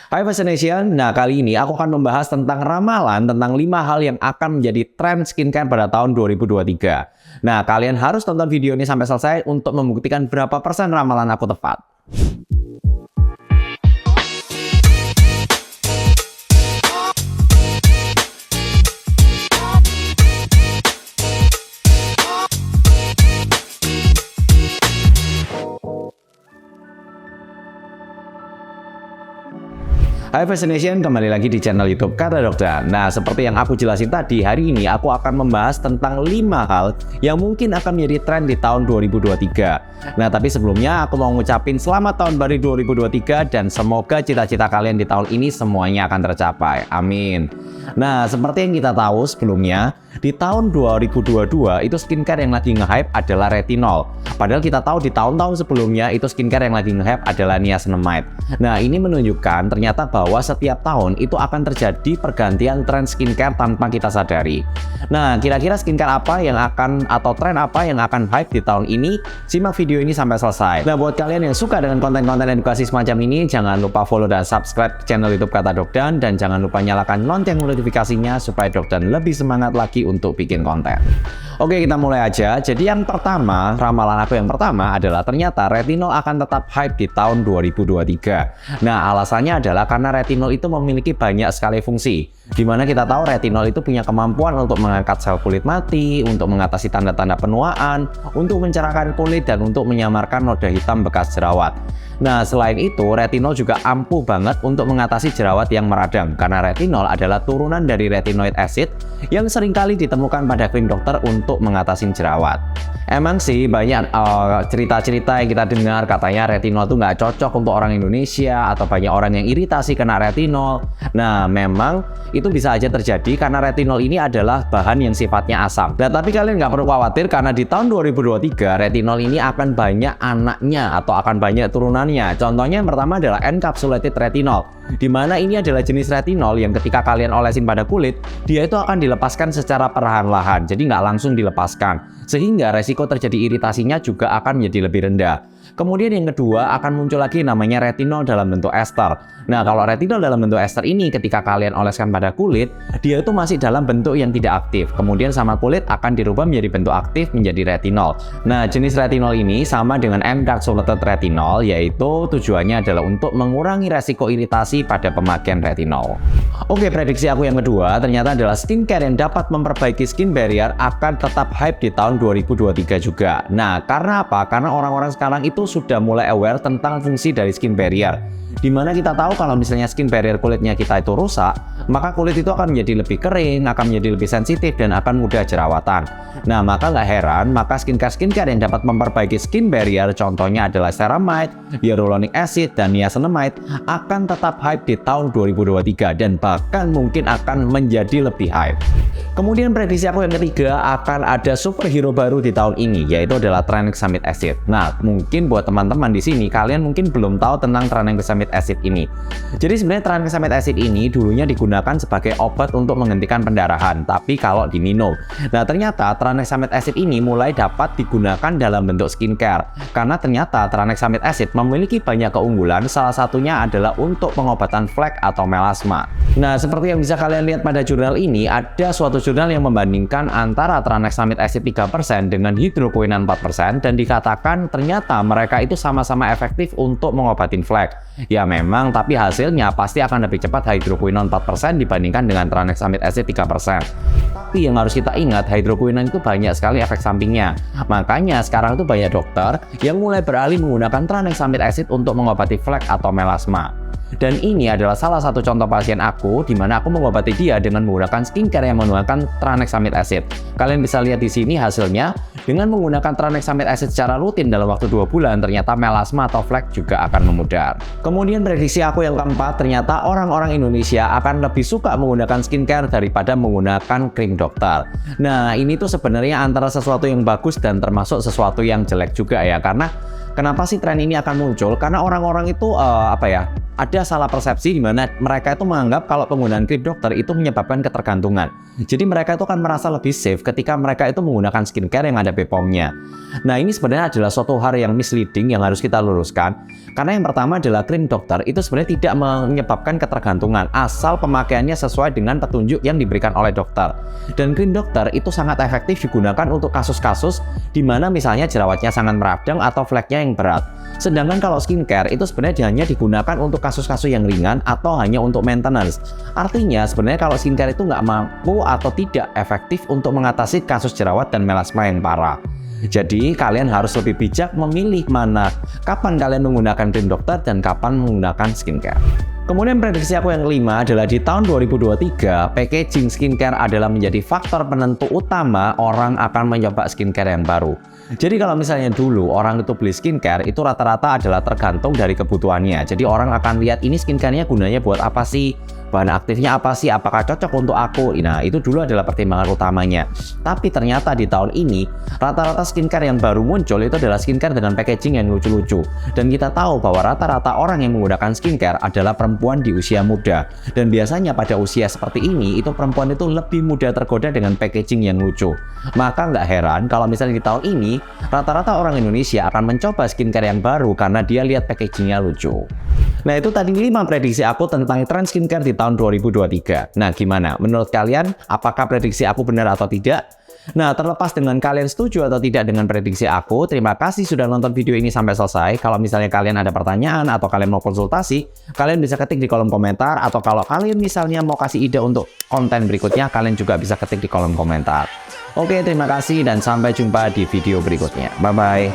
Hai Fascination, nah kali ini aku akan membahas tentang ramalan tentang 5 hal yang akan menjadi tren skincare pada tahun 2023. Nah, kalian harus tonton video ini sampai selesai untuk membuktikan berapa persen ramalan aku tepat. Hai Fascination, kembali lagi di channel YouTube Kata Dokter. Nah, seperti yang aku jelasin tadi, hari ini aku akan membahas tentang 5 hal yang mungkin akan menjadi tren di tahun 2023. Nah, tapi sebelumnya aku mau ngucapin selamat tahun baru 2023 dan semoga cita-cita kalian di tahun ini semuanya akan tercapai. Amin. Nah, seperti yang kita tahu sebelumnya, di tahun 2022 itu skincare yang lagi nge-hype adalah retinol. Padahal kita tahu di tahun-tahun sebelumnya itu skincare yang lagi nge-hype adalah niacinamide. Nah, ini menunjukkan ternyata bahwa setiap tahun itu akan terjadi pergantian tren skincare tanpa kita sadari. Nah, kira-kira skincare apa yang akan atau tren apa yang akan hype di tahun ini? Simak video ini sampai selesai. Nah, buat kalian yang suka dengan konten-konten edukasi semacam ini, jangan lupa follow dan subscribe channel YouTube Kata Dokter dan jangan lupa nyalakan lonceng notifikasinya supaya Dokter lebih semangat lagi untuk bikin konten. Oke, kita mulai aja. Jadi yang pertama, ramalan aku yang pertama adalah ternyata retinol akan tetap hype di tahun 2023. Nah, alasannya adalah karena retinol itu memiliki banyak sekali fungsi. Dimana kita tahu retinol itu punya kemampuan untuk mengangkat sel kulit mati, untuk mengatasi tanda-tanda penuaan, untuk mencerahkan kulit, dan untuk menyamarkan noda hitam bekas jerawat. Nah, selain itu, retinol juga ampuh banget untuk mengatasi jerawat yang meradang, karena retinol adalah turunan dari retinoid acid yang seringkali ditemukan pada krim dokter untuk mengatasi jerawat. Emang sih banyak cerita-cerita yang kita dengar katanya retinol tuh nggak cocok untuk orang Indonesia atau banyak orang yang iritasi kena retinol. Nah, memang itu bisa aja terjadi karena retinol ini adalah bahan yang sifatnya asam. Nah, tapi kalian nggak perlu khawatir karena di tahun 2023 retinol ini akan banyak anaknya atau akan banyak turunannya. Contohnya yang pertama adalah encapsulated retinol, di mana ini adalah jenis retinol yang ketika kalian olesin pada kulit, dia itu akan dilepaskan secara perlahan-lahan, jadi nggak langsung dilepaskan, sehingga resiko terjadi iritasinya juga akan menjadi lebih rendah. Kemudian yang kedua akan muncul lagi namanya retinol dalam bentuk ester. Nah, kalau retinol dalam bentuk ester ini ketika kalian oleskan pada kulit, dia itu masih dalam bentuk yang tidak aktif. Kemudian sama kulit akan dirubah menjadi bentuk aktif menjadi retinol. Nah, jenis retinol ini sama dengan encapsulated retinol, yaitu tujuannya adalah untuk mengurangi resiko iritasi pada pemakaian retinol. Oke, prediksi aku yang kedua ternyata adalah skincare yang dapat memperbaiki skin barrier akan tetap hype di tahun 2023 juga. Nah, karena apa? Karena orang-orang sekarang itu sudah mulai aware tentang fungsi dari skin barrier. Dimana kita tahu kalau misalnya skin barrier kulitnya kita itu rusak, maka kulit itu akan menjadi lebih kering, akan menjadi lebih sensitif, dan akan mudah jerawatan. Nah, maka nggak heran, maka skincare yang dapat memperbaiki skin barrier, contohnya adalah ceramide, hyaluronic acid, dan niacinamide, akan tetap hype di tahun 2023 dan bahkan mungkin akan menjadi lebih hype. Kemudian prediksi aku yang ketiga akan ada superhero baru di tahun ini, yaitu adalah tranexamic acid. Nah, mungkin buat teman-teman di sini, kalian mungkin belum tahu tentang tranexamic acid ini. Jadi sebenarnya tranexamic acid ini dulunya digunakan sebagai obat untuk menghentikan pendarahan, tapi kalau diminum. Nah, ternyata tranexamic acid ini mulai dapat digunakan dalam bentuk skincare, karena ternyata tranexamic acid memiliki banyak keunggulan, salah satunya adalah untuk pengobatan flek atau melasma. Nah, seperti yang bisa kalian lihat pada jurnal ini, ada suatu jurnal yang membandingkan antara tranexamic acid 3% dengan hidroquinone 4% dan dikatakan ternyata mereka itu sama-sama efektif untuk mengobatin flek. Ya memang, tapi hasilnya pasti akan lebih cepat hidroquinone 4% dibandingkan dengan tranexamic acid 3%. Tapi yang harus kita ingat, hidroquinone itu banyak sekali efek sampingnya. Makanya sekarang itu banyak dokter yang mulai beralih menggunakan tranexamic acid untuk mengobati flek atau melasma. Dan ini adalah salah satu contoh pasien aku di mana aku mengobati dia dengan menggunakan skincare yang menggunakan tranexamic acid. Kalian bisa lihat di sini hasilnya, dengan menggunakan tranexamic acid secara rutin dalam waktu 2 bulan, ternyata melasma atau flek juga akan memudar. Kemudian prediksi aku yang keempat, ternyata orang-orang Indonesia akan lebih suka menggunakan skincare daripada menggunakan krim dokter. Nah, ini tuh sebenarnya antara sesuatu yang bagus dan termasuk sesuatu yang jelek juga ya, karena kenapa sih tren ini akan muncul? Karena orang-orang itu ada salah persepsi di mana mereka itu menganggap kalau penggunaan krim dokter itu menyebabkan ketergantungan. Jadi mereka itu akan merasa lebih safe ketika mereka itu menggunakan skincare yang ada BPOM-nya. Nah, ini sebenarnya adalah suatu hal yang misleading yang harus kita luruskan. Karena yang pertama adalah krim dokter itu sebenarnya tidak menyebabkan ketergantungan asal pemakaiannya sesuai dengan petunjuk yang diberikan oleh dokter. Dan krim dokter itu sangat efektif digunakan untuk kasus-kasus di mana misalnya jerawatnya sangat meradang atau fleknya yang berat. Sedangkan kalau skincare itu sebenarnya hanya digunakan untuk kasus-kasus yang ringan atau hanya untuk maintenance. Artinya sebenarnya kalau skincare itu nggak mampu atau tidak efektif untuk mengatasi kasus jerawat dan melasma yang parah. Jadi kalian harus lebih bijak memilih mana kapan kalian menggunakan krim dokter dan kapan menggunakan skincare. Kemudian prediksi aku yang kelima adalah di tahun 2023, packaging skincare adalah menjadi faktor penentu utama orang akan mencoba skincare yang baru. Jadi kalau misalnya dulu orang itu beli skincare itu rata-rata adalah tergantung dari kebutuhannya. Jadi orang akan lihat ini skincare-nya gunanya buat apa sih? Bahan aktifnya apa sih? Apakah cocok untuk aku? Nah, itu dulu adalah pertimbangan utamanya. Tapi ternyata di tahun ini, rata-rata skincare yang baru muncul itu adalah skincare dengan packaging yang lucu-lucu. Dan kita tahu bahwa rata-rata orang yang menggunakan skincare adalah perempuan di usia muda. Dan biasanya pada usia seperti ini, itu perempuan itu lebih mudah tergoda dengan packaging yang lucu. Maka nggak heran kalau misalnya di tahun ini, rata-rata orang Indonesia akan mencoba skincare yang baru karena dia lihat packagingnya lucu. Nah, itu tadi 5 prediksi aku tentang tren skincare di tahun 2023. Nah, gimana? Menurut kalian, apakah prediksi aku benar atau tidak? Nah, terlepas dengan kalian setuju atau tidak dengan prediksi aku, terima kasih sudah nonton video ini sampai selesai. Kalau misalnya kalian ada pertanyaan atau kalian mau konsultasi, kalian bisa ketik di kolom komentar. Atau kalau kalian misalnya mau kasih ide untuk konten berikutnya, kalian juga bisa ketik di kolom komentar. Oke, terima kasih dan sampai jumpa di video berikutnya. Bye-bye.